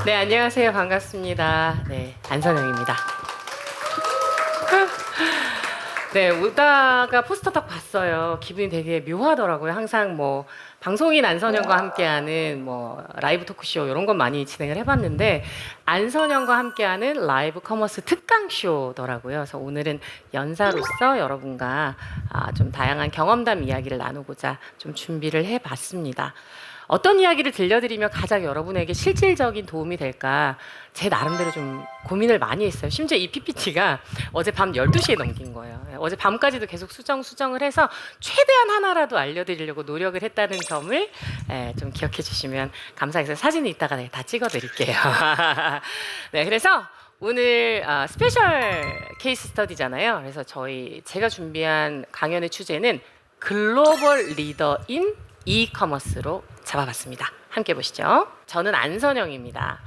네, 안녕하세요. 반갑습니다. 네, 안선영입니다. 네, 오다가 포스터 딱 봤어요. 기분이 되게 묘하더라고요. 항상 뭐 방송인 안선영과 함께하는 뭐 라이브 토크쇼 이런 건 많이 진행을 해봤는데 안선영과 함께하는 라이브 커머스 특강쇼더라고요. 그래서 오늘은 연사로서 여러분과 좀 다양한 경험담 이야기를 나누고자 좀 준비를 해봤습니다. 어떤 이야기를 들려드리며 가장 여러분에게 실질적인 도움이 될까 제 나름대로 좀 고민을 많이 했어요. 심지어 이 PPT가 어제 밤 12시에 넘긴 거예요. 어제 밤까지도 계속 수정을 해서 최대한 하나라도 알려드리려고 노력을 했다는 점을 좀 기억해 주시면 감사해서 사진이 이따가 다 찍어드릴게요. 네, 그래서 오늘 스페셜 케이스 스터디잖아요. 그래서 제가 준비한 강연의 주제는 글로벌 리더인 이커머스로 잡아봤습니다. 함께 보시죠. 저는 안선영입니다.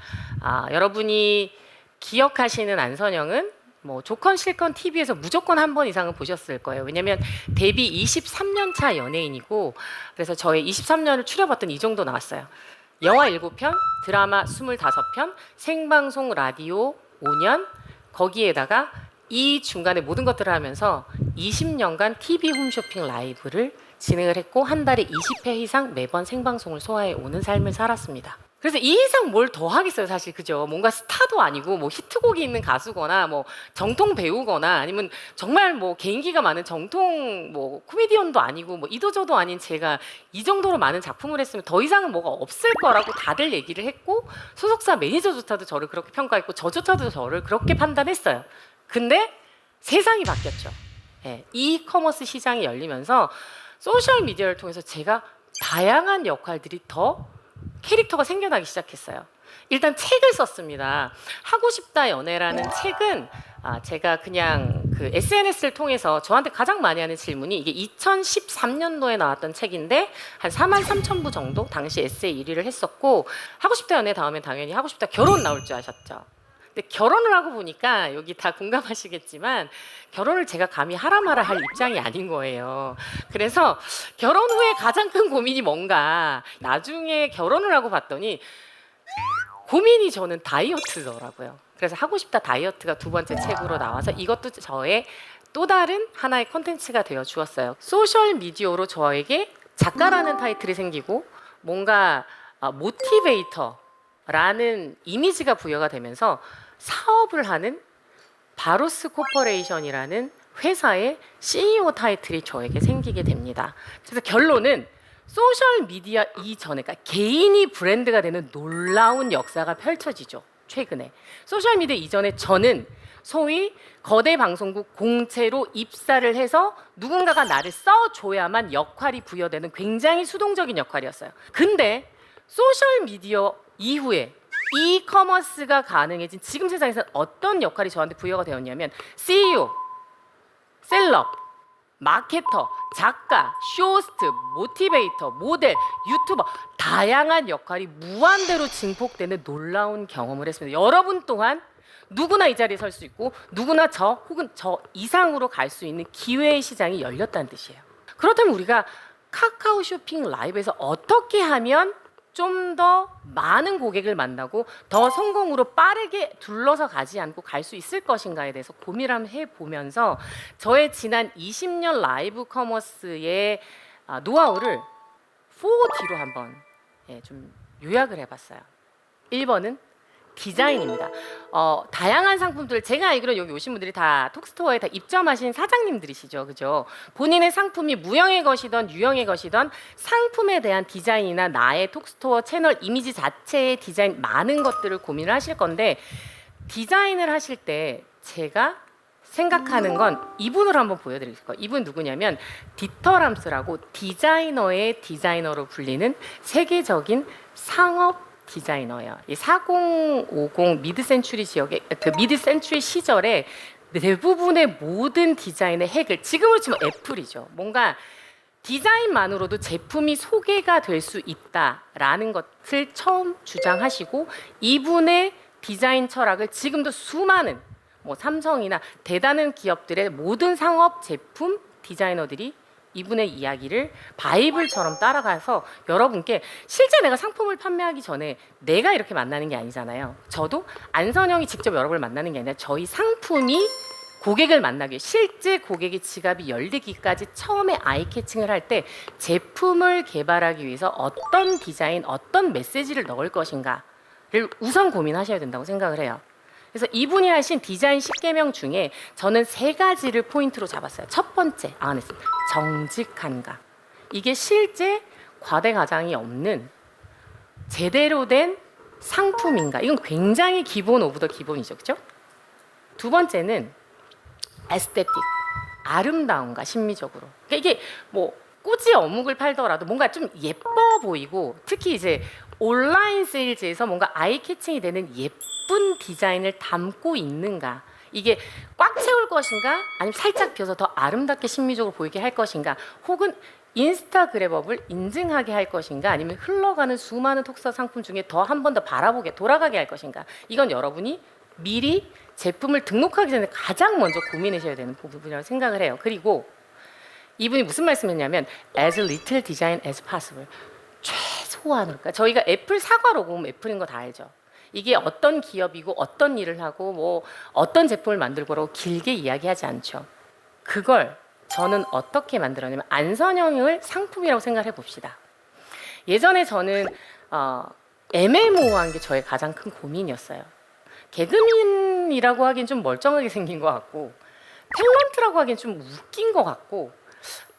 여러분이 기억하시는 안선영은 뭐 조건 실건 TV에서 무조건 한 번 이상은 보셨을 거예요. 왜냐면 데뷔 23년 차 연예인이고 그래서 저의 23년을 추려봤더니 이 정도 나왔어요. 영화 7편, 드라마 25편, 생방송 라디오 5년, 거기에다가 이 중간에 모든 것들을 하면서 20년간 TV 홈쇼핑 라이브를 진행을 했고 한 달에 20회 이상 매번 생방송을 소화해 오는 삶을 살았습니다. 그래서 이 이상 뭘 더 하겠어요, 사실. 그죠? 뭔가 스타도 아니고 뭐 히트곡이 있는 가수거나 뭐 정통 배우거나 아니면 정말 뭐 개인기가 많은 정통 뭐 코미디언도 아니고 뭐 이도저도 아닌 제가 이 정도로 많은 작품을 했으면 더 이상은 뭐가 없을 거라고 다들 얘기를 했고 소속사 매니저조차도 저를 그렇게 평가했고 저조차도 저를 그렇게 판단했어요. 근데 세상이 바뀌었죠. 네, 이커머스 시장이 열리면서 소셜 미디어를 통해서 제가 다양한 역할들이 더 캐릭터가 생겨나기 시작했어요. 일단 책을 썼습니다. 하고 싶다 연애라는 책은 제가 그냥 그 SNS를 통해서 저한테 가장 많이 하는 질문이 이게 2013년도에 나왔던 책인데 한 43,000부 정도 당시 에세이 1위를 했었고 하고 싶다 연애 다음엔 당연히 하고 싶다 결혼 나올 줄 아셨죠? 근데 결혼을 하고 보니까 여기 다 공감하시겠지만 결혼을 제가 감히 하라 마라 할 입장이 아닌 거예요. 그래서 결혼 후에 가장 큰 고민이 뭔가 나중에 결혼을 하고 봤더니 고민이 저는 다이어트더라고요. 그래서 하고 싶다 다이어트가 두 번째 책으로 나와서 이것도 저의 또 다른 하나의 콘텐츠가 되어 주었어요. 소셜 미디어로 저에게 작가라는 타이틀이 생기고 뭔가 모티베이터라는 이미지가 부여가 되면서 사업을 하는 바로스 코퍼레이션이라는 회사의 CEO 타이틀이 저에게 생기게 됩니다. 그래서 결론은 소셜 미디어 이전에 그러니까 개인이 브랜드가 되는 놀라운 역사가 펼쳐지죠. 최근에 소셜 미디어 이전에 저는 소위 거대 방송국 공채로 입사를 해서 누군가가 나를 써줘야만 역할이 부여되는 굉장히 수동적인 역할이었어요. 근데 소셜 미디어 이후에 이커머스가 가능해진 지금 세상에서 어떤 역할이 저한테 부여가 되었냐면 CEO, 셀럽, 마케터, 작가, 쇼호스트, 모티베이터, 모델, 유튜버 다양한 역할이 무한대로 증폭되는 놀라운 경험을 했습니다. 여러분 또한 누구나 이 자리에 설 수 있고 누구나 저 혹은 저 이상으로 갈 수 있는 기회의 시장이 열렸다는 뜻이에요. 그렇다면 우리가 카카오 쇼핑 라이브에서 어떻게 하면 좀 더 많은 고객을 만나고 더 성공으로 빠르게 둘러서 가지 않고 갈 수 있을 것인가에 대해서 고민을 해보면서 저의 지난 20년 라이브 커머스의 노하우를 4D로 한번 좀 요약을 해봤어요. 1번은 디자인입니다. 다양한 상품들 제가 알기로 여기 오신 분들이 다 톡스토어에 다 입점하신 사장님들이시죠, 그죠? 본인의 상품이 무형의 것이던 유형의 것이던 상품에 대한 디자인이나 나의 톡스토어 채널 이미지 자체의 디자인 많은 것들을 고민을 하실 건데 디자인을 하실 때 제가 생각하는 건 이분을 한번 보여드릴 거예요. 이분 누구냐면 디터 람스라고 디자이너의 디자이너로 불리는 세계적인 상업 디자이너예요. 이 4050 미드 센추리 지역의 그 미드 센추리 시절에 대부분의 모든 디자인의 핵을 지금으로 치면 애플이죠. 뭔가 디자인만으로도 제품이 소개가 될 수 있다라는 것을 처음 주장하시고 이분의 디자인 철학을 지금도 수많은 뭐 삼성이나 대단한 기업들의 모든 상업 제품 디자이너들이 이분의 이야기를 바이블처럼 따라가서 여러분께 실제 내가 상품을 판매하기 전에 내가 이렇게 만나는 게 아니잖아요. 저도 안선영이 직접 여러분을 만나는 게 아니라 저희 상품이 고객을 만나기 위해 실제 고객의 지갑이 열리기까지 처음에 아이 캐칭을 할 때 제품을 개발하기 위해서 어떤 디자인, 어떤 메시지를 넣을 것인가를 우선 고민하셔야 된다고 생각을 해요. 그래서 이분이 하신 디자인 10개명 중에 저는 3가지를 포인트로 잡았어요. 첫 번째, 안 했습니다. 정직한가. 이게 실제 과대 과장이 없는 제대로 된 상품인가. 이건 굉장히 기본 오브 더 기본이죠. 그렇죠? 두 번째는 에스테틱. 아름다운가, 심미적으로. 그러니까 이게 뭐 꾸지 어묵을 팔더라도 뭔가 좀 예뻐 보이고, 특히 이제 온라인 세일즈에서 뭔가 아이 캐칭이 되는 예쁜 디자인을 담고 있는가. 이게 꽉 채울 것인가, 아니면 살짝 비어서 더 아름답게 심미적으로 보이게 할 것인가, 혹은 인스타그래버블 인증하게 할 것인가, 아니면 흘러가는 수많은 톡사 상품 중에 더 한 번 더 바라보게 돌아가게 할 것인가. 이건 여러분이 미리 제품을 등록하기 전에 가장 먼저 고민하셔야 되는 부분이라고 생각을 해요. 그리고 이분이 무슨 말씀했냐면 as little design as possible. 최소한으로. 그러니까 저희가 애플 사과 로고 보면 애플인 거 다 알죠. 이게 어떤 기업이고 어떤 일을 하고 뭐 어떤 제품을 만들고라고 길게 이야기하지 않죠. 그걸 저는 어떻게 만들었냐면 안선영을 상품이라고 생각해 봅시다. 예전에 저는 애매모호한 게 저의 가장 큰 고민이었어요. 개그맨이라고 하기엔 좀 멀쩡하게 생긴 것 같고, 탤런트라고 하기엔 좀 웃긴 것 같고,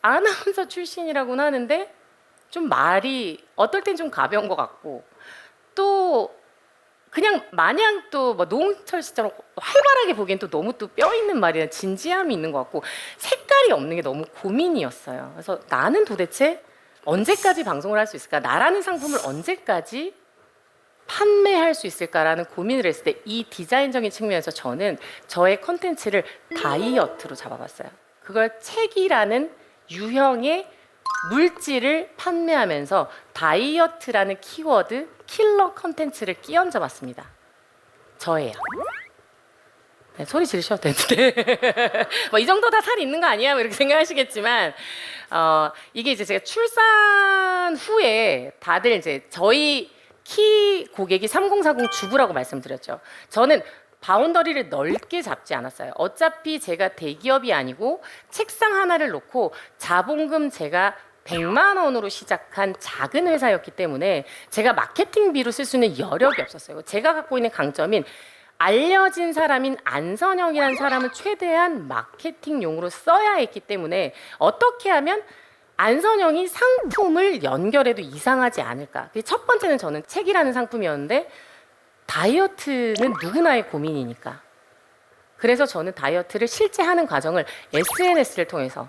아나운서 출신이라고는 하는데 좀 말이 어떨 땐 좀 가벼운 것 같고, 또 그냥 마냥 또 뭐 노홍철 씨처럼 활발하게 보기엔 또 너무 또 뼈 있는 말이나 진지함이 있는 것 같고, 색깔이 없는 게 너무 고민이었어요. 그래서 나는 도대체 언제까지 방송을 할 수 있을까? 나라는 상품을 언제까지 판매할 수 있을까라는 고민을 했을 때 이 디자인적인 측면에서 저는 저의 컨텐츠를 다이어트로 잡아봤어요. 그걸 책이라는 유형의 물질을 판매하면서 다이어트라는 키워드, 킬러 컨텐츠를 끼얹어 봤습니다. 저예요. 네, 소리 지르셔도 되는데 뭐 이 정도 다 살 있는 거 아니야? 뭐 이렇게 생각하시겠지만 이게 이제 제가 출산 후에 다들 이제 저희 키 고객이 3040 주부라고 말씀드렸죠. 저는 바운더리를 넓게 잡지 않았어요. 어차피 제가 대기업이 아니고 책상 하나를 놓고 자본금 제가 100만 원으로 시작한 작은 회사였기 때문에 제가 마케팅비로 쓸 수 있는 여력이 없었어요. 제가 갖고 있는 강점인 알려진 사람인 안선영이라는 사람을 최대한 마케팅용으로 써야 했기 때문에 어떻게 하면 안선영이 상품을 연결해도 이상하지 않을까. 첫 번째는 저는 책이라는 상품이었는데 다이어트는 누구나의 고민이니까. 그래서 저는 다이어트를 실제 하는 과정을 SNS를 통해서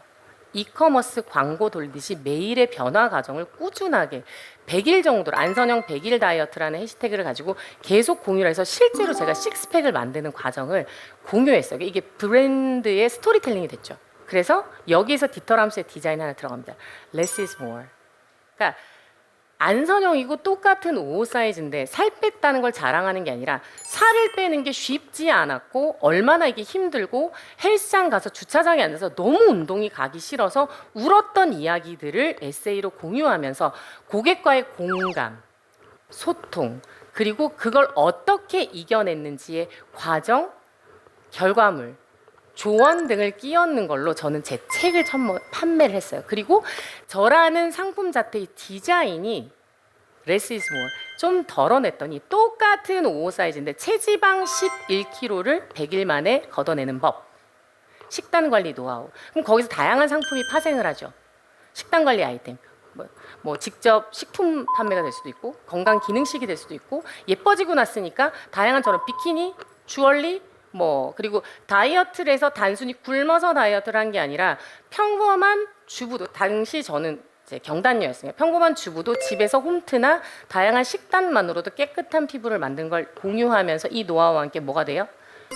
이커머스 광고 돌듯이 매일의 변화 과정을 꾸준하게 100일 정도로 안선영 100일 다이어트라는 해시태그를 가지고 계속 공유를 해서 실제로 제가 식스팩을 만드는 과정을 공유했어요. 이게 브랜드의 스토리텔링이 됐죠. 그래서 여기에서 디터람스의 디자인 하나 들어갑니다. Less is more. 그러니까 안선영이고 똑같은 55 사이즈인데 살 뺐다는 걸 자랑하는 게 아니라 살을 빼는 게 쉽지 않았고 얼마나 이게 힘들고 헬스장 가서 주차장에 앉아서 너무 운동이 가기 싫어서 울었던 이야기들을 에세이로 공유하면서 고객과의 공감, 소통, 그리고 그걸 어떻게 이겨냈는지의 과정, 결과물, 조언 등을 끼얹는 걸로 저는 제 책을 판매를 했어요. 그리고 저라는 상품 자체의 디자인이 Less is more. 좀 덜어냈더니 똑같은 55 사이즈인데 체지방 11kg를 100일 만에 걷어내는 법. 식단 관리 노하우. 그럼 거기서 다양한 상품이 파생을 하죠. 식단 관리 아이템. 뭐 직접 식품 판매가 될 수도 있고 건강 기능식이 될 수도 있고 예뻐지고 났으니까 다양한 저런 비키니, 주얼리 그리고 다이어트를 해서 단순히 굶어서 다이어트를 한 게 아니라 평범한 주부도, 당시 저는 이제 경단녀였으니까 평범한 주부도 집에서 홈트나 다양한 식단만으로도 깨끗한 피부를 만든 걸 공유하면서 이 노하우와 함께 뭐가 돼요?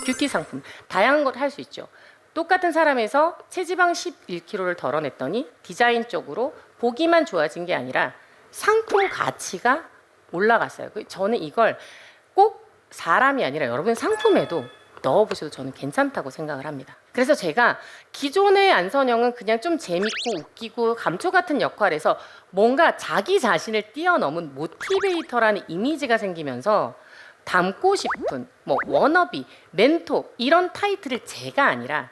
뷰티 상품, 다양한 걸 할 수 있죠. 똑같은 사람에서 체지방 11kg를 덜어냈더니 디자인적으로 보기만 좋아진 게 아니라 상품 가치가 올라갔어요. 저는 이걸 꼭 사람이 아니라 여러분 상품에도 넣어보셔도 저는 괜찮다고 생각을 합니다. 그래서 제가 기존의 안선영은 그냥 좀 재밌고 웃기고 감초 같은 역할에서 뭔가 자기 자신을 뛰어넘은 모티베이터라는 이미지가 생기면서 닮고 싶은 뭐 워너비, 멘토 이런 타이틀을 제가 아니라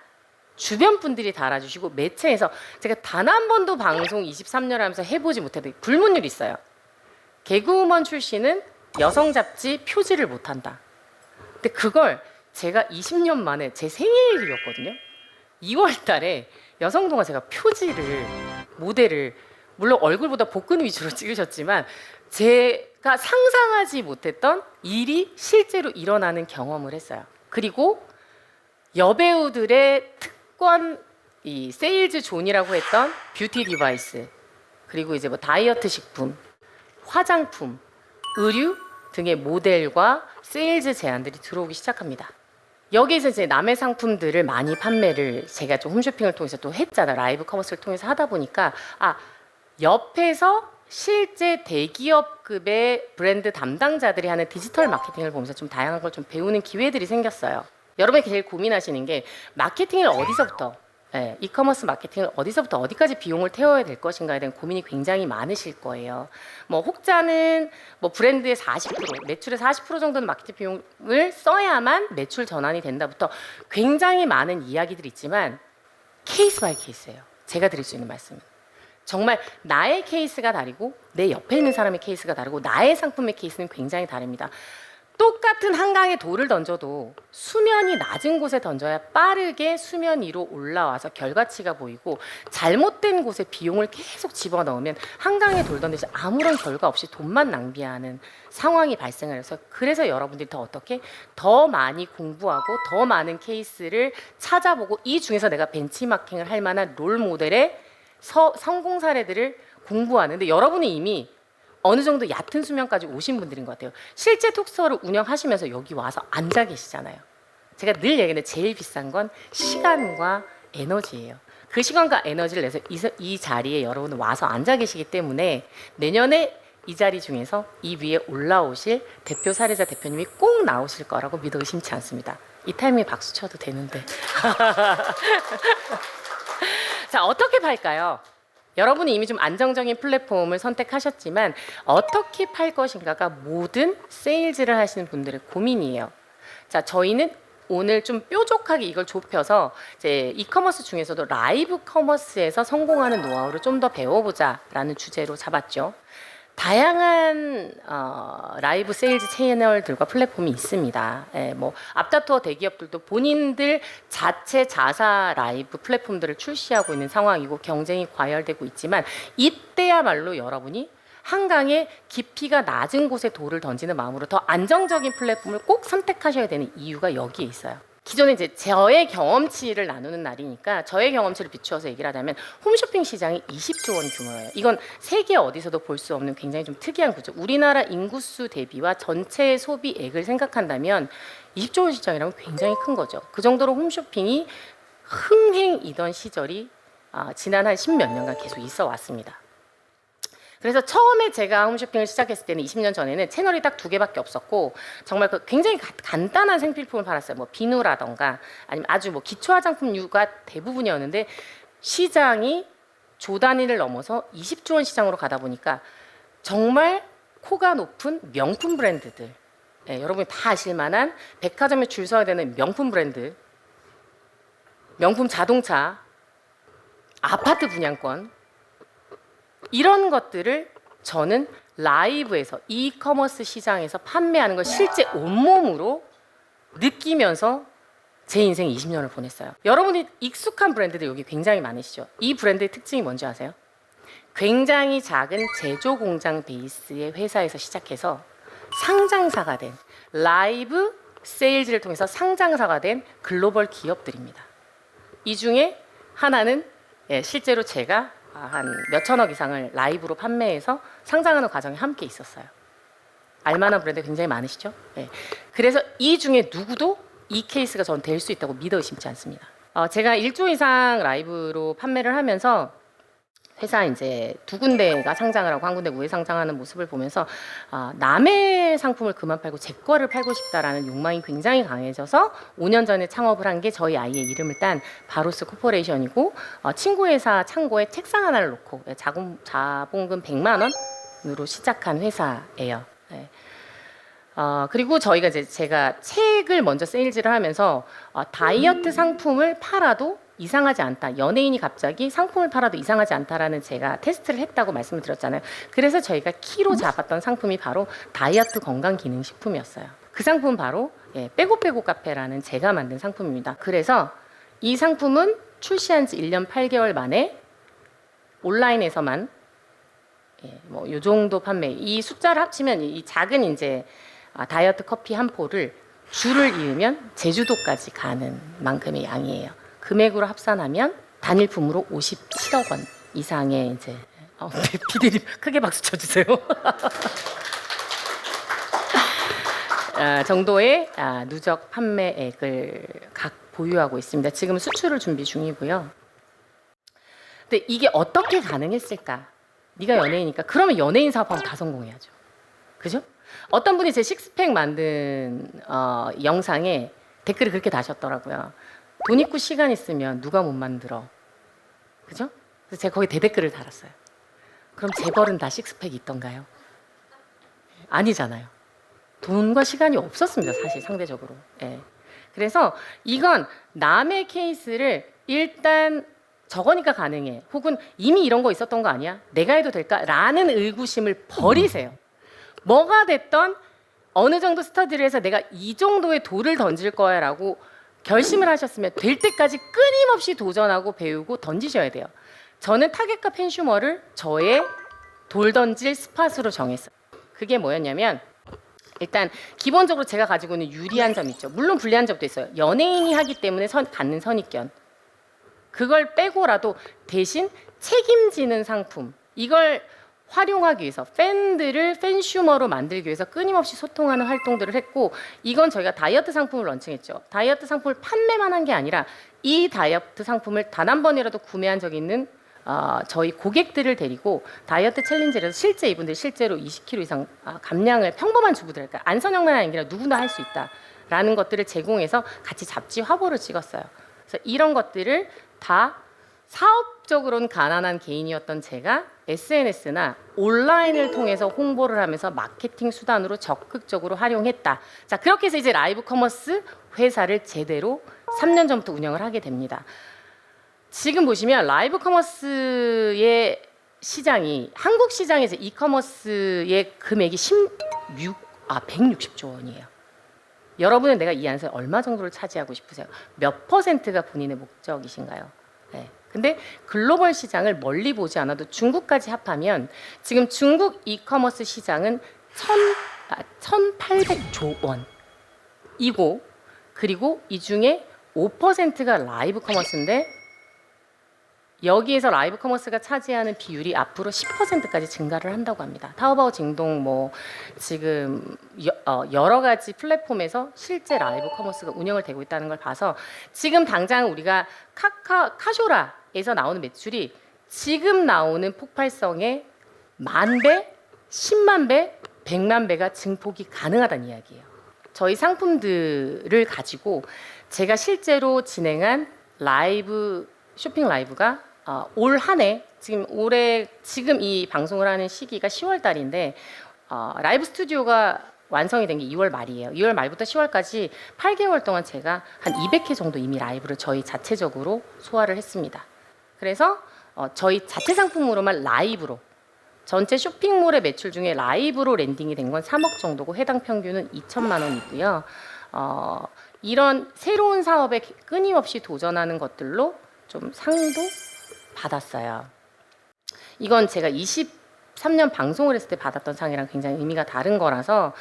주변 분들이 달아주시고 매체에서 제가 단 한 번도 방송 23년 하면서 해보지 못해도 불문율이 있어요. 개그우먼 출신은 여성 잡지 표지를 못한다. 근데 그걸 제가 20년 만에 제 생일이었거든요. 2월 달에 여성동화 제가 표지를 모델을 물론 얼굴보다 복근 위주로 찍으셨지만 제가 상상하지 못했던 일이 실제로 일어나는 경험을 했어요. 그리고 여배우들의 특권 이 세일즈 존이라고 했던 뷰티 디바이스 그리고 이제 뭐 다이어트 식품, 화장품, 의류 등의 모델과 세일즈 제안들이 들어오기 시작합니다. 여기에서 이제 남의 상품들을 많이 판매를 제가 좀 홈쇼핑을 통해서 또 했잖아. 라이브 커머스를 통해서 하다 보니까 옆에서 실제 대기업급의 브랜드 담당자들이 하는 디지털 마케팅을 보면서 좀 다양한 걸 좀 배우는 기회들이 생겼어요. 여러분이 제일 고민하시는 게 마케팅을 어디서부터 이커머스 마케팅을 어디서부터 어디까지 비용을 태워야 될 것인가에 대한 고민이 굉장히 많으실 거예요. 뭐 혹자는 뭐 브랜드의 40%, 매출의 40% 정도는 마케팅 비용을 써야만 매출 전환이 된다부터 굉장히 많은 이야기들이 있지만 케이스 바이 케이스예요. 제가 드릴 수 있는 말씀은 정말 나의 케이스가 다르고 내 옆에 있는 사람의 케이스가 다르고 나의 상품의 케이스는 굉장히 다릅니다. 똑같은 한강에 돌을 던져도 수면이 낮은 곳에 던져야 빠르게 수면 위로 올라와서 결과치가 보이고 잘못된 곳에 비용을 계속 집어넣으면 한강에 돌 던져서 아무런 결과 없이 돈만 낭비하는 상황이 발생을 해서 그래서 여러분들이 더 많이 공부하고 더 많은 케이스를 찾아보고 이 중에서 내가 벤치마킹을 할 만한 롤 모델의 성공 사례들을 공부하는데 여러분이 이미 어느 정도 얕은 수면까지 오신 분들인 것 같아요. 실제 톡스토어를 운영하시면서 여기 와서 앉아 계시잖아요. 제가 늘 얘기하는데 제일 비싼 건 시간과 에너지예요. 그 시간과 에너지를 내서 이 자리에 여러분은 와서 앉아 계시기 때문에 내년에 이 자리 중에서 이 위에 올라오실 대표 사례자 대표님이 꼭 나오실 거라고 믿어 의심치 않습니다. 이 타이밍에 박수 쳐도 되는데. 자, 어떻게 팔까요? 여러분이 이미 좀 안정적인 플랫폼을 선택하셨지만 어떻게 팔 것인가가 모든 세일즈를 하시는 분들의 고민이에요. 자, 저희는 오늘 좀 뾰족하게 이걸 좁혀서 이제 이커머스 중에서도 라이브 커머스에서 성공하는 노하우를 좀 더 배워보자라는 주제로 잡았죠. 다양한 라이브 세일즈 채널들과 플랫폼이 있습니다. 뭐 앞다투어 대기업들도 본인들 자체 자사 라이브 플랫폼들을 출시하고 있는 상황이고 경쟁이 과열되고 있지만 이때야말로 여러분이 한강에 깊이가 낮은 곳에 돌을 던지는 마음으로 더 안정적인 플랫폼을 꼭 선택하셔야 되는 이유가 여기에 있어요. 기존에 이제 저의 경험치를 나누는 날이니까 저의 경험치를 비추어서 얘기를 하자면 홈쇼핑 시장이 20조 원 규모예요. 이건 세계 어디서도 볼 수 없는 굉장히 좀 특이한 구조. 우리나라 인구수 대비와 전체 소비액을 생각한다면 20조 원 시장이라면 굉장히 큰 거죠. 그 정도로 홈쇼핑이 흥행이던 시절이 지난 한 10몇 년간 계속 있어 왔습니다. 그래서 처음에 제가 홈쇼핑을 시작했을 때는 20년 전에는 채널이 딱 2개밖에 없었고 정말 굉장히 간단한 생필품을 팔았어요. 뭐 비누라던가 아니면 아주 뭐 기초 화장품류가 대부분이었는데 시장이 조 단위를 넘어서 20조 원 시장으로 가다 보니까 정말 코가 높은 명품 브랜드들, 여러분이 다 아실 만한 백화점에 줄 서야 되는 명품 브랜드, 명품 자동차, 아파트 분양권 이런 것들을 저는 라이브에서 이커머스 시장에서 판매하는 걸 실제 온몸으로 느끼면서 제 인생 20년을 보냈어요. 여러분이 익숙한 브랜드들 여기 굉장히 많으시죠. 이 브랜드의 특징이 뭔지 아세요? 굉장히 작은 제조 공장 베이스의 회사에서 시작해서 상장사가 된 라이브 세일즈를 통해서 상장사가 된 글로벌 기업들입니다. 이 중에 하나는 실제로 제가 한 몇천억 이상을 라이브로 판매해서 상장하는 과정에 함께 있었어요. 알만한 브랜드 굉장히 많으시죠? 그래서 이 중에 누구도 이 케이스가 전 될 수 있다고 믿어 의심치 않습니다. 제가 1조 이상 라이브로 판매를 하면서 회사 이제 두 군데가 상장을 하고 한 군데 우회 상장하는 모습을 보면서 남의 상품을 그만 팔고 제 거를 팔고 싶다라는 욕망이 굉장히 강해져서 5년 전에 창업을 한 게 저희 아이의 이름을 딴 바로스 코퍼레이션이고 친구 회사 창고에 책상 하나를 놓고 자본금 100만 원으로 시작한 회사예요. 네. 그리고 저희가 이제 제가 책을 먼저 세일즈를 하면서 다이어트 상품을 팔아도 이상하지 않다. 연예인이 갑자기 상품을 팔아도 이상하지 않다라는 제가 테스트를 했다고 말씀을 드렸잖아요. 그래서 저희가 키로 잡았던 상품이 바로 다이어트 건강기능식품이었어요. 그 상품은 바로 빼고빼고 카페라는 제가 만든 상품입니다. 그래서 이 상품은 출시한 지 1년 8개월 만에 온라인에서만 뭐 요 정도 판매. 이 숫자를 합치면 이 작은 이제 다이어트 커피 한 포를 줄을 이으면 제주도까지 가는 만큼의 양이에요. 금액으로 합산하면 단일품으로 57억 원 이상의 이제 PD님 크게 박수 쳐주세요. 정도의 누적 판매액을 각 보유하고 있습니다. 지금 수출을 준비 중이고요. 근데 이게 어떻게 가능했을까? 네가 연예인이니까 그러면 연예인 사업하면 다 성공해야죠. 그죠? 어떤 분이 제 식스팩 만든 영상에 댓글을 그렇게 다셨더라고요. 돈 있고 시간 있으면 누가 못 만들어. 그죠? 그래서 제가 거기 대댓글을 달았어요. 그럼 재벌은 다 식스팩이 있던가요? 아니잖아요. 돈과 시간이 없었습니다. 사실 상대적으로. 그래서 이건 남의 케이스를 일단 저거니까 가능해. 혹은 이미 이런 거 있었던 거 아니야? 내가 해도 될까? 라는 의구심을 버리세요. 뭐가 됐던 어느 정도 스터디를 해서 내가 이 정도의 돌을 던질 거야 라고 결심을 하셨으면 될 때까지 끊임없이 도전하고 배우고 던지셔야 돼요. 저는 타겟과 팬슈머를 저의 돌 던질 스팟으로 정했어요. 그게 뭐였냐면 일단 기본적으로 제가 가지고 있는 유리한 점 있죠. 물론 불리한 점도 있어요. 연예인이 하기 때문에 갖는 선입견. 그걸 빼고라도 대신 책임지는 상품. 이걸 활용하기 위해서 팬들을 팬슈머로 만들기 위해서 끊임없이 소통하는 활동들을 했고 이건 저희가 다이어트 상품을 런칭했죠. 다이어트 상품을 판매만 한 게 아니라 이 다이어트 상품을 단 한 번이라도 구매한 적이 있는 저희 고객들을 데리고 다이어트 챌린지를 해서 실제 이분들이 실제로 20kg 이상 감량을 평범한 주부들 그러니까 안선영만 아니라 누구나 할 수 있다라는 것들을 제공해서 같이 잡지 화보를 찍었어요. 그래서 이런 것들을 다 사업적으로는 가난한 개인이었던 제가 SNS나 온라인을 통해서 홍보를 하면서 마케팅 수단으로 적극적으로 활용했다. 자, 그렇게 해서 이제 라이브 커머스 회사를 제대로 3년 전부터 운영을 하게 됩니다. 지금 보시면 라이브 커머스의 시장이 한국 시장에서 이커머스의 금액이 160조 원이에요. 여러분은 내가 이 안에서 얼마 정도를 차지하고 싶으세요? 몇 퍼센트가 본인의 목적이신가요? 네. 근데 글로벌 시장을 멀리 보지 않아도 중국까지 합하면 지금 중국 이커머스 시장은 1,800조 원이고 그리고 이 중에 5%가 라이브 커머스인데 여기에서 라이브 커머스가 차지하는 비율이 앞으로 10%까지 증가를 한다고 합니다. 타오바오 징동 뭐 지금 여러 가지 플랫폼에서 실제 라이브 커머스가 운영을 되고 있다는 걸 봐서 지금 당장 우리가 카쇼라에서 나오는 매출이 지금 나오는 폭발성의 10,000배, 100,000배, 100,000배가 증폭이 가능하다는 이야기예요. 저희 상품들을 가지고 제가 실제로 진행한 라이브 쇼핑 라이브가 올 한 해 지금 이 방송을 하는 시기가 10월 달인데 라이브 스튜디오가 완성이 된 게 2월 말이에요. 2월 말부터 10월까지 8개월 동안 제가 한 200회 정도 이미 라이브를 저희 자체적으로 소화를 했습니다. 그래서 저희 자체 상품으로만 라이브로 전체 쇼핑몰의 매출 중에 라이브로 랜딩이 된 건 3억 정도고 해당 평균은 2천만 원이고요. 이런 새로운 사업에 끊임없이 도전하는 것들로 좀 상도 받았어요. 이건 제가 23년 방송을 했을 때 받았던 상이랑 굉장히 의미가 다른 거라서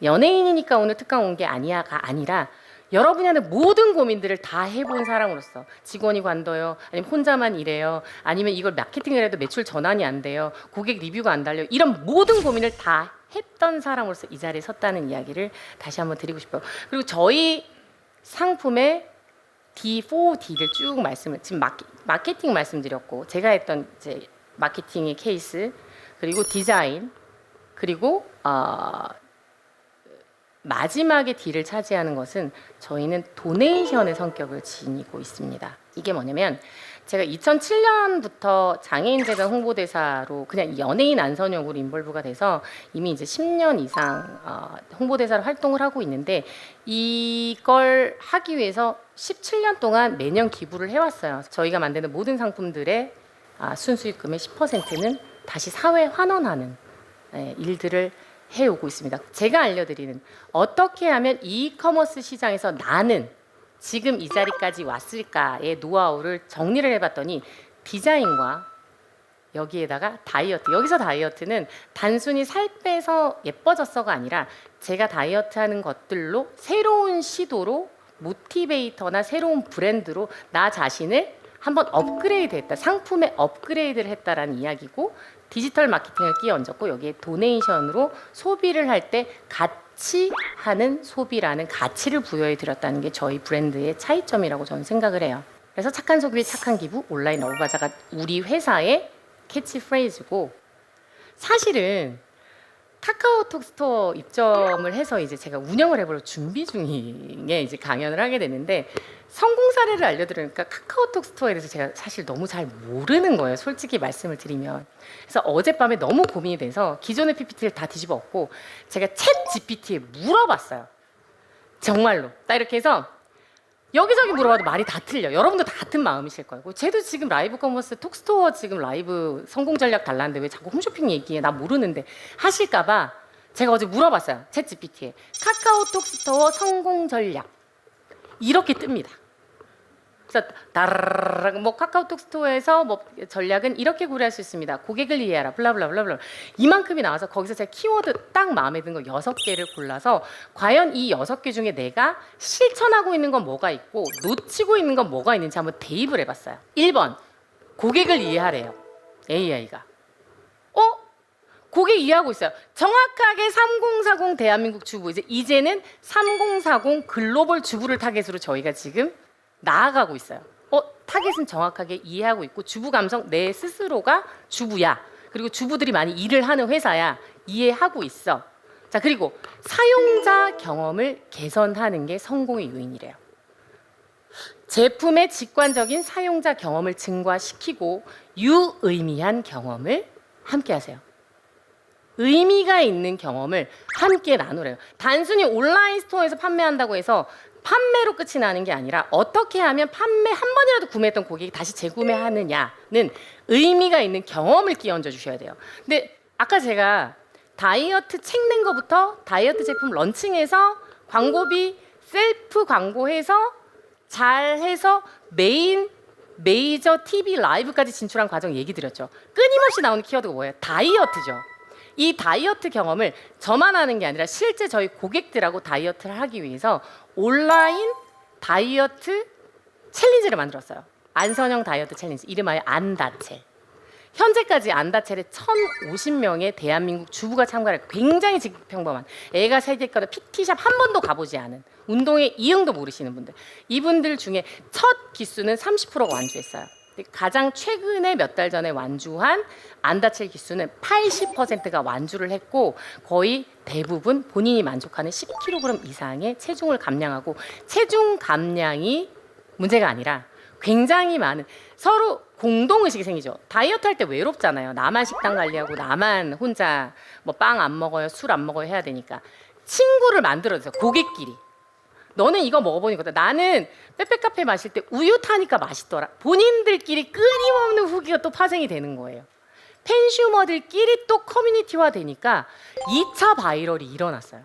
연예인이니까 오늘 특강 온 게 아니야가 아니라 여러분이 하는 모든 고민들을 다 해본 사람으로서 직원이 관둬요, 아니면 혼자만 일해요, 아니면 이걸 마케팅을 해도 매출 전환이 안 돼요, 고객 리뷰가 안 달려요, 이런 모든 고민을 다 했던 사람으로서 이 자리에 섰다는 이야기를 다시 한번 드리고 싶어요. 그리고 저희 상품의 D, 4D를 쭉 지금 마케팅 말씀드렸고 제가 했던 이제 마케팅의 케이스 그리고 디자인 그리고 마지막에 D를 차지하는 것은 저희는 도네이션의 성격을 지니고 있습니다. 이게 뭐냐면 제가 2007년부터 장애인재단 홍보대사로 그냥 연예인 안선영으로 인볼브가 돼서 이미 이제 10년 이상 홍보대사로 활동을 하고 있는데 이걸 하기 위해서 17년 동안 매년 기부를 해왔어요. 저희가 만드는 모든 상품들의 순수익금의 10%는 다시 사회에 환원하는 일들을 해오고 있습니다. 제가 알려드리는 어떻게 하면 이커머스 시장에서 나는 지금 이 자리까지 왔을까의 노하우를 정리를 해봤더니 디자인과 여기에다가 다이어트. 여기서 다이어트는 단순히 살 빼서 예뻐졌어가 아니라 제가 다이어트 하는 것들로 새로운 시도로 모티베이터나 새로운 브랜드로 나 자신을 한번 업그레이드 했다. 상품에 업그레이드를 했다라는 이야기고 디지털 마케팅을 끼워 얹었고 여기에 도네이션으로 소비를 할 때 같이 하는 소비라는 가치를 부여해 드렸다는 게 저희 브랜드의 차이점이라고 저는 생각을 해요. 그래서 착한 소비, 착한 기부, 온라인 러브바자가 우리 회사의 캐치프레이즈고 사실은 카카오톡 스토어 입점을 해서 이제 제가 운영을 해보려 준비 중에 이제 강연을 하게 됐는데 성공 사례를 알려드리니까 카카오톡 스토어에 대해서 제가 사실 너무 잘 모르는 거예요. 솔직히 말씀을 드리면. 그래서 어젯밤에 너무 고민이 돼서 기존의 PPT를 다 뒤집어 엎고 제가 챗 GPT에 물어봤어요. 정말로. 딱 이렇게 해서 여기저기 물어봐도 말이 다 틀려. 여러분도 다 같은 마음이실 거예요. 쟤도 지금 라이브 커머스 톡스토어 지금 라이브 성공 전략 달라는데 왜 자꾸 홈쇼핑 얘기해? 나 모르는데 하실까봐 제가 어제 물어봤어요. 챗 GPT에 카카오톡 스토어 성공 전략 이렇게 뜹니다. 그래서 다르르르 뭐 카카오톡 스토어에서 뭐 전략은 이렇게 구매할 수 있습니다. 고객을 이해하라 블라블라블라블라 이만큼이 나와서 거기서 제가 키워드 딱 마음에 든 거 6개를 골라서 과연 이 6개 중에 내가 실천하고 있는 건 뭐가 있고 놓치고 있는 건 뭐가 있는지 한번 대입을 해봤어요. 1번 고객을 이해하래요. AI가 고객 이해하고 있어요. 정확하게 3040 대한민국 주부 이제는 3040 글로벌 주부를 타겟으로 저희가 지금 나아가고 있어요. 타겟은 정확하게 이해하고 있고 주부 감성 내 스스로가 주부야. 그리고 주부들이 많이 일을 하는 회사야. 이해하고 있어. 자 그리고 사용자 경험을 개선하는 게 성공의 요인이래요. 제품의 직관적인 사용자 경험을 증가시키고 유의미한 경험을 함께 하세요. 의미가 있는 경험을 함께 나누래요. 단순히 온라인 스토어에서 판매한다고 해서 판매로 끝이 나는 게 아니라 어떻게 하면 판매 한 번이라도 구매했던 고객이 다시 재구매하느냐는 의미가 있는 경험을 끼얹어 주셔야 돼요. 근데 아까 제가 다이어트 책 낸 거부터 다이어트 제품 런칭해서 광고비 셀프 광고해서 잘해서 메이저 TV 라이브까지 진출한 과정 얘기 드렸죠. 끊임없이 나오는 키워드가 뭐예요? 다이어트죠. 이 다이어트 경험을 저만 하는 게 아니라 실제 저희 고객들하고 다이어트를 하기 위해서 온라인 다이어트 챌린지를 만들었어요. 안선영 다이어트 챌린지 이름하여 안다첼. 현재까지 안다첼에 1,050명의 대한민국 주부가 참가를 굉장히 평범한 애가 3개 거다 PT샵 한 번도 가보지 않은 운동의 이응도 모르시는 분들 이분들 중에 첫 기수는 30%가 완주했어요. 가장 최근에 몇 달 전에 완주한 안다첼 기수는 80%가 완주를 했고 거의 대부분 본인이 만족하는 10kg 이상의 체중을 감량하고 체중 감량이 문제가 아니라 굉장히 많은 서로 공동의식이 생기죠. 다이어트 할 때 외롭잖아요. 나만 식단 관리하고 나만 혼자 뭐 빵 안 먹어요, 술 안 먹어요 해야 되니까 친구를 만들어주세요. 고객끼리. 너는 이거 먹어보니까 나는 빼빼카페 마실 때 우유 타니까 맛있더라. 본인들끼리 끊임없는 후기가 또 파생이 되는 거예요. 팬슈머들끼리 또 커뮤니티화 되니까 2차 바이럴이 일어났어요.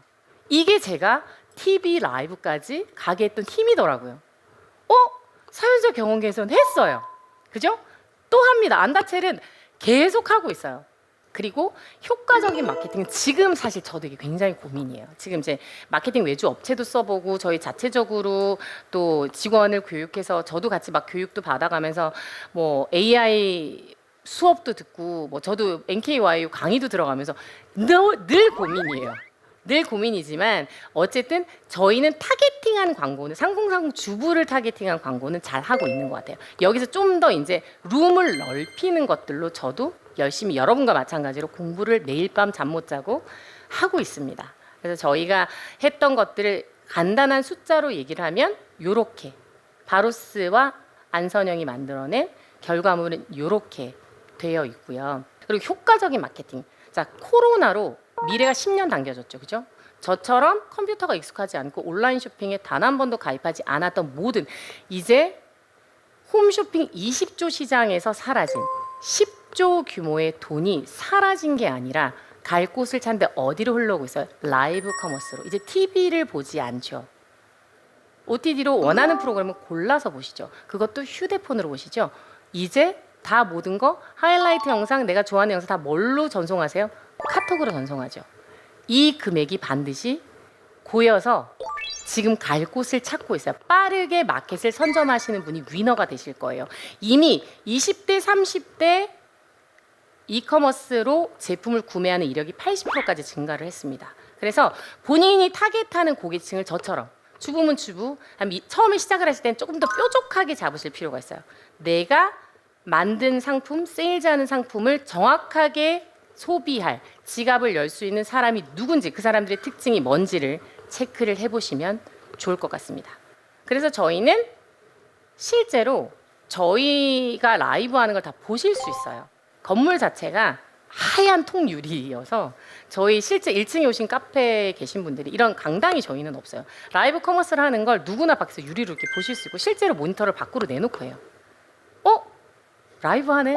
이게 제가 TV 라이브까지 가게 했던 힘이더라고요. 사회적 경험 개선 했어요. 그죠? 또 합니다. 안다첼은 계속 하고 있어요. 그리고 효과적인 마케팅은 지금 사실 저도 이게 굉장히 고민이에요. 지금 이제 마케팅 외주 업체도 써보고 저희 자체적으로 또 직원을 교육해서 저도 같이 막 교육도 받아가면서 뭐 AI 수업도 듣고 뭐 저도 NKYU 강의도 들어가면서 늘 고민이에요. 늘 고민이지만 어쨌든 저희는 타겟팅한 광고는 상공상공 주부를 타겟팅한 광고는 잘 하고 있는 것 같아요. 여기서 좀 더 이제 룸을 넓히는 것들로 저도 열심히 여러분과 마찬가지로 공부를 매일 밤 잠 못 자고 하고 있습니다. 그래서 저희가 했던 것들을 간단한 숫자로 얘기를 하면 요렇게 바로스와 안선영이 만들어낸 결과물은 요렇게 되어 있고요. 그리고 효과적인 마케팅. 자, 코로나로 미래가 10년 당겨졌죠. 그죠? 저처럼 컴퓨터가 익숙하지 않고 온라인 쇼핑에 단 한 번도 가입하지 않았던 모든 이제 홈쇼핑 20조 시장에서 사라진 10조 규모의 돈이 사라진 게 아니라 갈 곳을 찾는데 어디로 흘러오고 있어요? 라이브 커머스로. 이제 TV를 보지 않죠. OTT로 원하는 프로그램을 골라서 보시죠. 그것도 휴대폰으로 보시죠. 이제 다 모든 거 하이라이트 영상, 내가 좋아하는 영상 다 뭘로 전송하세요? 카톡으로 전송하죠. 이 금액이 반드시 고여서 지금 갈 곳을 찾고 있어요. 빠르게 마켓을 선점하시는 분이 위너가 되실 거예요. 이미 20대, 30대 이커머스로 제품을 구매하는 이력이 80%까지 증가를 했습니다. 그래서 본인이 타겟하는 고객층을 저처럼 주부면 주부, 처음에 시작을 하실 때는 조금 더 뾰족하게 잡으실 필요가 있어요. 내가 만든 상품, 세일즈하는 상품을 정확하게 소비할, 지갑을 열 수 있는 사람이 누군지, 그 사람들의 특징이 뭔지를 체크를 해보시면 좋을 것 같습니다. 그래서 저희는 실제로 저희가 라이브 하는 걸 다 보실 수 있어요. 건물 자체가 하얀 통유리여서 저희 실제 1층에 오신 카페에 계신 분들이 이런 강당이 저희는 없어요. 라이브 커머스를 하는 걸 누구나 밖에서 유리로 이렇게 보실 수 있고 실제로 모니터를 밖으로 내놓고 해요. 라이브 하네?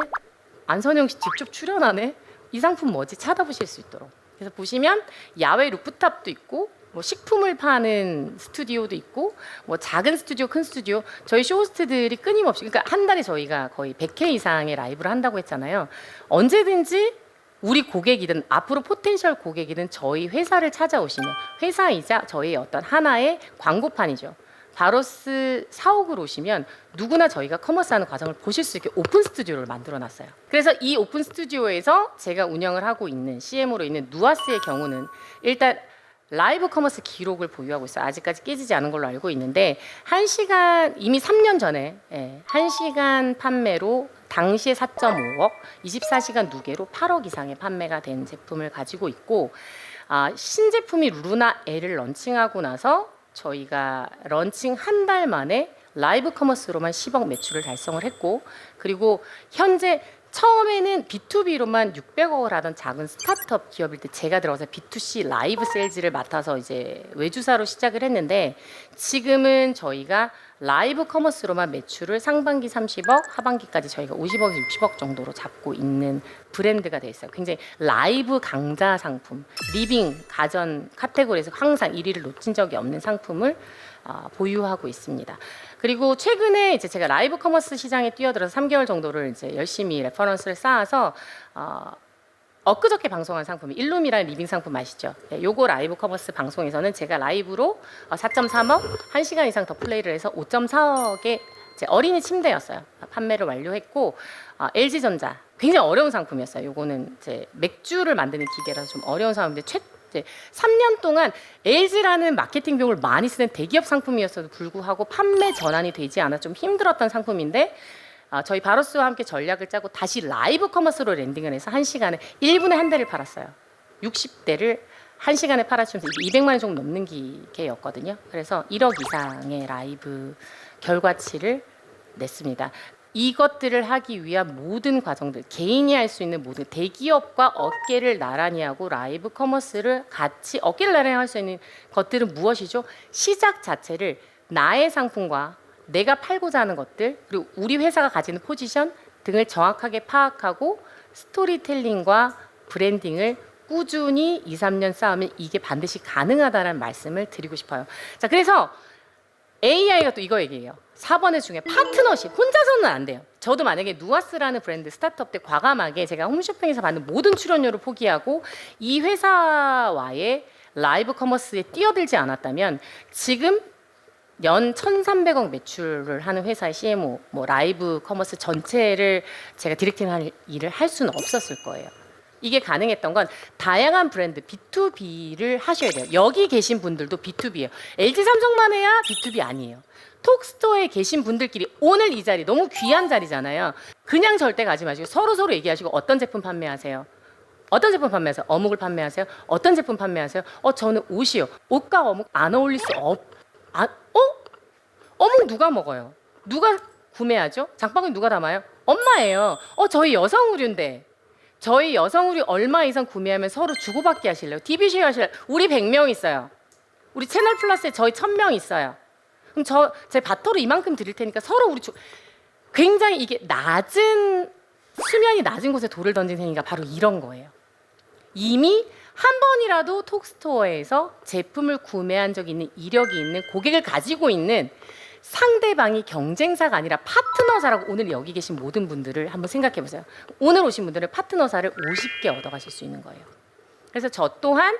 안선영 씨 직접 출연하네? 이 상품 뭐지? 찾아보실 수 있도록. 그래서 보시면 야외 루프탑도 있고 뭐 식품을 파는 스튜디오도 있고 뭐 작은 스튜디오, 큰 스튜디오. 저희 쇼호스트들이 끊임없이, 그러니까 한 달에 저희가 거의 100회 이상의 라이브를 한다고 했잖아요. 언제든지 우리 고객이든 앞으로 포텐셜 고객이든 저희 회사를 찾아오시면, 회사이자 저희 어떤 하나의 광고판이죠. 바로스 사옥으로 오시면 누구나 저희가 커머스하는 과정을 보실 수 있게 오픈 스튜디오를 만들어놨어요. 그래서 이 오픈 스튜디오에서 제가 운영을 하고 있는 CM으로 있는 누아스의 경우는 일단 라이브 커머스 기록을 보유하고 있어요. 아직까지 깨지지 않은 걸로 알고 있는데 1시간, 이미 3년 전에 1시간 판매로 당시에 4.5억, 24시간 누계로 8억 이상의 판매가 된 제품을 가지고 있고, 신제품이 루나 L을 런칭하고 나서 저희가 런칭 한 달 만에 라이브 커머스로만 10억 매출을 달성을 했고, 그리고 현재 처음에는 B2B로만 600억을 하던 작은 스타트업 기업일 때 제가 들어가서 B2C 라이브 세일즈를 맡아서 이제 외주사로 시작을 했는데, 지금은 저희가 라이브 커머스로만 매출을 상반기 30억, 하반기까지 저희가 50억에서 60억 정도로 잡고 있는 브랜드가 돼 있어요. 굉장히 라이브 강자 상품, 리빙, 가전 카테고리에서 항상 1위를 놓친 적이 없는 상품을 보유하고 있습니다. 그리고 최근에 이제 제가 라이브 커머스 시장에 뛰어들어서 3개월 정도를 이제 열심히 레퍼런스를 쌓아서 엊그저께 방송한 상품이 일룸이라는 리빙 상품 아시죠? 요거 라이브 커머스 방송에서는 제가 라이브로 4.3억, 1시간 이상 더 플레이를 해서 5.4억의 어린이 침대였어요. 판매를 완료했고, LG전자 굉장히 어려운 상품이었어요. 요거는 이제 맥주를 만드는 기계라서 좀 어려운 상품인데 이제 3년 동안 LG라는 마케팅 비용을 많이 쓰는 대기업 상품이었어도 불구하고 판매 전환이 되지 않아 좀 힘들었던 상품인데, 저희 바로스와 함께 전략을 짜고 다시 라이브 커머스로 랜딩을 해서 1시간에 1분에 한 대를 팔았어요. 60대를 1시간에 팔아주면서 200만 원 정도 넘는 기계였거든요. 그래서 1억 이상의 라이브 결과치를 냈습니다. 이것들을 하기 위한 모든 과정들, 개인이 할 수 있는 모든, 대기업과 어깨를 나란히 하고 라이브 커머스를 같이 어깨를 나란히 할 수 있는 것들은 무엇이죠? 시작 자체를 나의 상품과 내가 팔고자 하는 것들, 그리고 우리 회사가 가지는 포지션 등을 정확하게 파악하고 스토리텔링과 브랜딩을 꾸준히 2, 3년 쌓으면 이게 반드시 가능하다는 말씀을 드리고 싶어요. 자, 그래서 AI가 또 이거 얘기해요. 4번의 중에 파트너십, 혼자서는 안 돼요. 저도 만약에 누아스라는 브랜드 스타트업 때 과감하게 제가 홈쇼핑에서 받는 모든 출연료를 포기하고 이 회사와의 라이브 커머스에 뛰어들지 않았다면 지금 연 1,300억 매출을 하는 회사의 CMO, 뭐 라이브 커머스 전체를 제가 디렉팅할 일을 할 수는 없었을 거예요. 이게 가능했던 건 다양한 브랜드 B2B를 하셔야 돼요. 여기 계신 분들도 B2B예요. LG 삼성만 해야 B2B 아니에요. 톡스토어에 계신 분들끼리 오늘 이 자리 너무 귀한 자리잖아요. 그냥 절대 가지 마시고 서로 얘기하시고 어떤 제품 판매하세요? 어떤 제품 판매하세요? 어묵을 판매하세요? 어떤 제품 판매하세요? 저는 옷이요. 옷과 어묵 안 어울릴 수 어묵 누가 먹어요? 누가 구매하죠? 장바구니 누가 담아요? 엄마예요. 저희 여성 의류인데 저희 여성 의류 얼마 이상 구매하면 서로 주고받기 하실래요? DB 쉐어 하실래요? 우리 100명 있어요. 우리 채널 플러스에 저희 1000명 있어요. 그럼 제 바토로 이만큼 드릴 테니까 서로 굉장히 이게 수면이 낮은 곳에 돌을 던진 행위가 바로 이런 거예요. 이미 한 번이라도 톡스토어에서 제품을 구매한 적이 있는 이력이 있는 고객을 가지고 있는 상대방이 경쟁사가 아니라 파트너사라고 오늘 여기 계신 모든 분들을 한번 생각해 보세요. 오늘 오신 분들은 파트너사를 50개 얻어가실 수 있는 거예요. 그래서 저 또한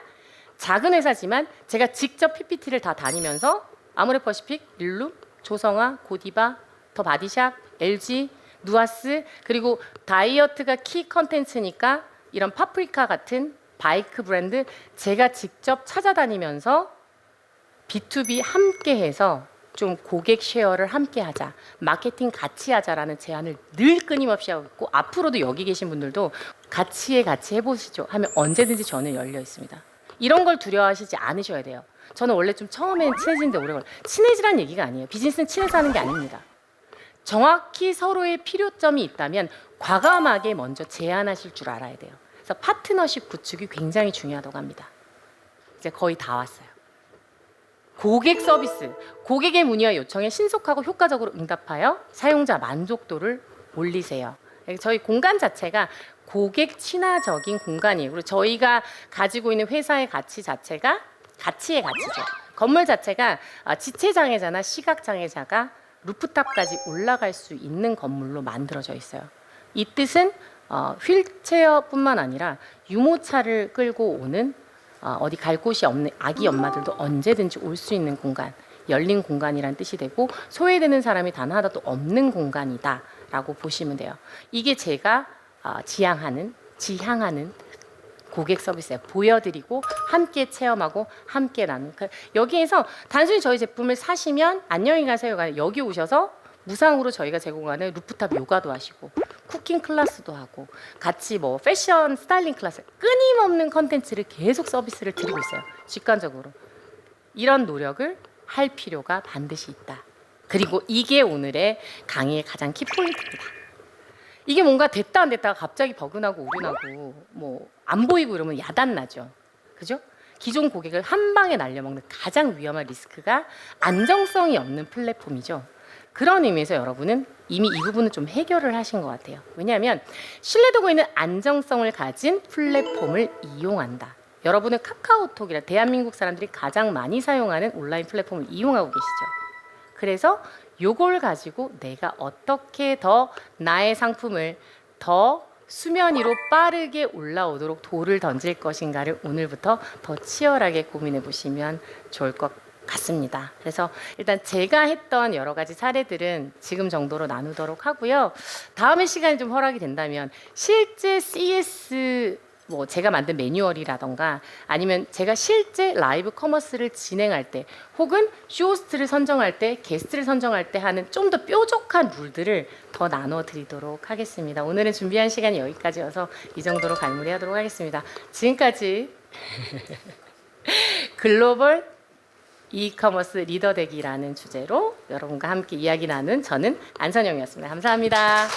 작은 회사지만 제가 직접 PPT를 다 다니면서 아모레퍼시픽, 릴룸, 조성아, 고디바, 더 바디샵, LG, 누아스 그리고 다이어트가 키 컨텐츠니까 이런 파프리카 같은 바이크 브랜드 제가 직접 찾아다니면서 B2B 함께해서 좀 고객 쉐어를 함께하자, 마케팅 같이 하자라는 제안을 늘 끊임없이 하고 있고 앞으로도 여기 계신 분들도 같이 해보시죠 하면 언제든지 저는 열려 있습니다. 이런 걸 두려워하시지 않으셔야 돼요. 저는 원래 좀 처음에는 친해지는데 오래 걸려요. 친해지란 얘기가 아니에요. 비즈니스는 친해서 하는 게 아닙니다. 정확히 서로의 필요점이 있다면 과감하게 먼저 제안하실 줄 알아야 돼요. 그래서 파트너십 구축이 굉장히 중요하다고 합니다. 이제 거의 다 왔어요. 고객 서비스, 고객의 문의와 요청에 신속하고 효과적으로 응답하여 사용자 만족도를 올리세요. 저희 공간 자체가 고객 친화적인 공간이에요. 그리고 저희가 가지고 있는 회사의 가치 자체가 가치의 가치죠. 건물 자체가 지체장애자나 시각장애자가 루프탑까지 올라갈 수 있는 건물로 만들어져 있어요. 이 뜻은 휠체어뿐만 아니라 유모차를 끌고 오는 어디 갈 곳이 없는 아기 엄마들도 언제든지 올 수 있는 공간, 열린 공간이란 뜻이 되고 소외되는 사람이 단 하나도 없는 공간이다라고 보시면 돼요. 이게 제가 지향하는 고객 서비스예요. 보여드리고 함께 체험하고 함께 나누는. 여기에서 단순히 저희 제품을 사시면 안녕히 가세요가 여기 오셔서 무상으로 저희가 제공하는 루프탑 요가도 하시고 쿠킹 클래스도 하고 같이 뭐 패션 스타일링 클래스 끊임없는 컨텐츠를 계속 서비스를 드리고 있어요. 직관적으로 이런 노력을 할 필요가 반드시 있다. 그리고 이게 오늘의 강의의 가장 키포인트입니다. 이게 뭔가 됐다 안 됐다가 갑자기 버그나고 오류나고 뭐 안 보이고 이러면 야단나죠. 그죠? 기존 고객을 한 방에 날려먹는 가장 위험한 리스크가 안정성이 없는 플랫폼이죠. 그런 의미에서 여러분은 이미 이 부분은 좀 해결을 하신 것 같아요. 왜냐하면 신뢰도가 있는 안정성을 가진 플랫폼을 이용한다. 여러분은 카카오톡이라 대한민국 사람들이 가장 많이 사용하는 온라인 플랫폼을 이용하고 계시죠. 그래서 요걸 가지고 내가 어떻게 더 나의 상품을 더 수면 위로 빠르게 올라오도록 돌을 던질 것인가를 오늘부터 더 치열하게 고민해 보시면 좋을 것 같습니다. 그래서 일단 제가 했던 여러 가지 사례들은 지금 정도로 나누도록 하고요. 다음에 시간이 좀 허락이 된다면 실제 CS 뭐 제가 만든 매뉴얼이라던가 아니면 제가 실제 라이브 커머스를 진행할 때 혹은 쇼호스트를 선정할 때 게스트를 선정할 때 하는 좀 더 뾰족한 룰들을 더 나눠드리도록 하겠습니다. 오늘은 준비한 시간이 여기까지여서 이 정도로 마무리하도록 하겠습니다. 지금까지 글로벌 이커머스 리더 되기라는 주제로 여러분과 함께 이야기 나눈 저는 안선영이었습니다. 감사합니다.